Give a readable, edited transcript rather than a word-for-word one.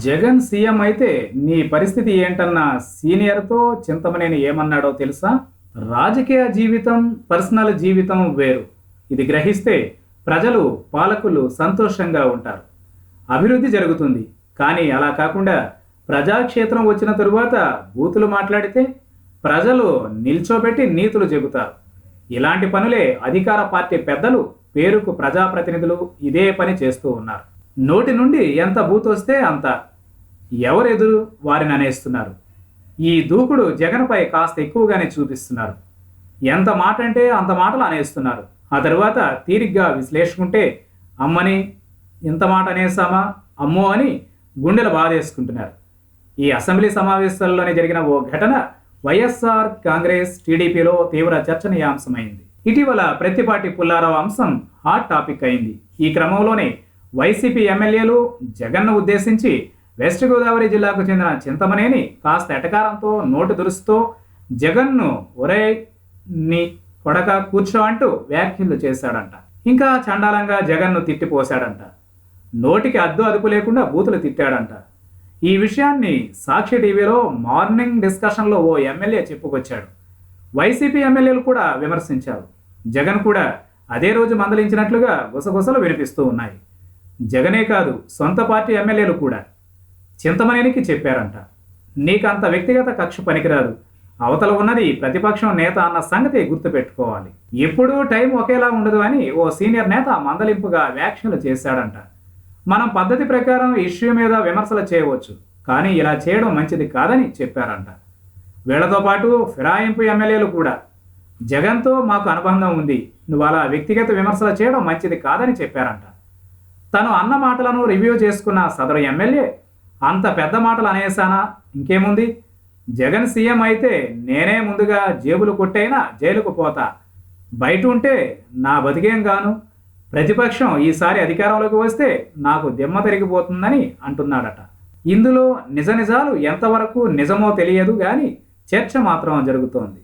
Jagan CM అయితే నీ పరిస్థితి ఏంటన్న సీనియర్తో చింతమనేని ఏమన్నాడో తెలుసా? రాజకీయ జీవితం, పర్సనల్ జీవితం వేరు. ఇది గ్రహిస్తే ప్రజలు, పాలకులు సంతోషంగా ఉంటారు. అభివృద్ధి జరుగుతుంది. కానీ అలా కాకుండా ప్రజాక్షేత్రం వచ్చిన తరువాత బూతులు మాట్లాడితే ప్రజలు నిల్చోబెట్టి నీతులు చెబుతారు. ఇలాంటి పనులే అధికార పార్టీ పెద్దలు, పేరుకు ప్రజాప్రతినిధులు ఇదే పని చేస్తూ ఉన్నారు. నోటి నుండి ఎంత బూత్ వస్తే అంత, ఎవరెదురు వారిని అనేస్తున్నారు. ఈ దూకుడు జగన్పై కాస్త ఎక్కువగానే చూపిస్తున్నారు. ఎంత మాట అంటే అంత మాటలు అనేస్తున్నారు. ఆ తర్వాత తీరిగ్గా విశ్లేషించుకుంటే అమ్మని ఇంత మాట అనేసామా అమ్మో అని గుండెలు బాధేసుకుంటున్నారు. ఈ అసెంబ్లీ సమావేశాల్లోనే జరిగిన ఓ ఘటన వైఎస్ఆర్ కాంగ్రెస్ టీడీపీలో తీవ్ర చర్చనీయాంశమైంది. ఇటీవల ప్రత్తిపాటి పుల్లారావు అంశం హాట్ టాపిక్ అయింది. ఈ క్రమంలోనే వైసీపీ ఎమ్మెల్యేలు జగన్ను ఉద్దేశించి వెస్ట్ గోదావరి జిల్లాకు చెందిన చింతమనేని కాస్త ఎటకారంతో, నోటు దురుసుతో జగన్ను ఒరే నీ కొడక కూర్చో అంటూ వ్యాఖ్యలు చేశాడంట. ఇంకా చండాలంగా జగన్ను తిట్టిపోశాడంట. నోటికి అద్దు అదుపు లేకుండా బూతులు తిట్టాడంట. ఈ విషయాన్ని సాక్షి టీవీలో మార్నింగ్ డిస్కషన్లో ఓ ఎమ్మెల్యే చెప్పుకొచ్చాడు. వైసీపీ ఎమ్మెల్యేలు కూడా విమర్శించారు. జగన్ కూడా అదే రోజు మందలించినట్లుగా గుసగుసలు వినిపిస్తూ ఉన్నాయి. జగనే కాదు, సొంత పార్టీ ఎమ్మెల్యేలు కూడా చింతమనేనికి చెప్పారంట, నీకంత వ్యక్తిగత కక్ష పనికిరాదు, అవతల ఉన్నది ప్రతిపక్షం నేత అన్న సంగతి గుర్తుపెట్టుకోవాలి. ఎప్పుడూ టైం ఒకేలా ఉండదు అని ఓ సీనియర్ నేత మందలింపుగా వ్యాఖ్యలు చేశాడంట. మనం పద్ధతి ప్రకారం ఇష్యూ మీద విమర్శలు చేయవచ్చు, కానీ ఇలా చేయడం మంచిది కాదని చెప్పారంట. వీళ్లతో పాటు ఫిరాయింపు ఎమ్మెల్యేలు కూడా జగన్తో మాకు అనుబంధం ఉంది, నువ్వు అలా వ్యక్తిగత విమర్శలు చేయడం మంచిది కాదని చెప్పారంట. తను అన్న మాటలను రివ్యూ చేసుకున్న సదరు ఎమ్మెల్యే అంత పెద్ద మాటలు అనేసానా, ఇంకేముంది, జగన్ సీఎం అయితే నేనే ముందుగా జేబులు కొట్టైనా జైలుకు పోతా, బయట ఉంటే నా బతికేం గాను, ప్రతిపక్షం ఈసారి అధికారంలోకి వస్తే నాకు దిమ్మ తిరిగిపోతుందని అంటున్నాడట. ఇందులో నిజాలు ఎంతవరకు నిజమో తెలియదు కానీ చర్చ మాత్రం జరుగుతోంది.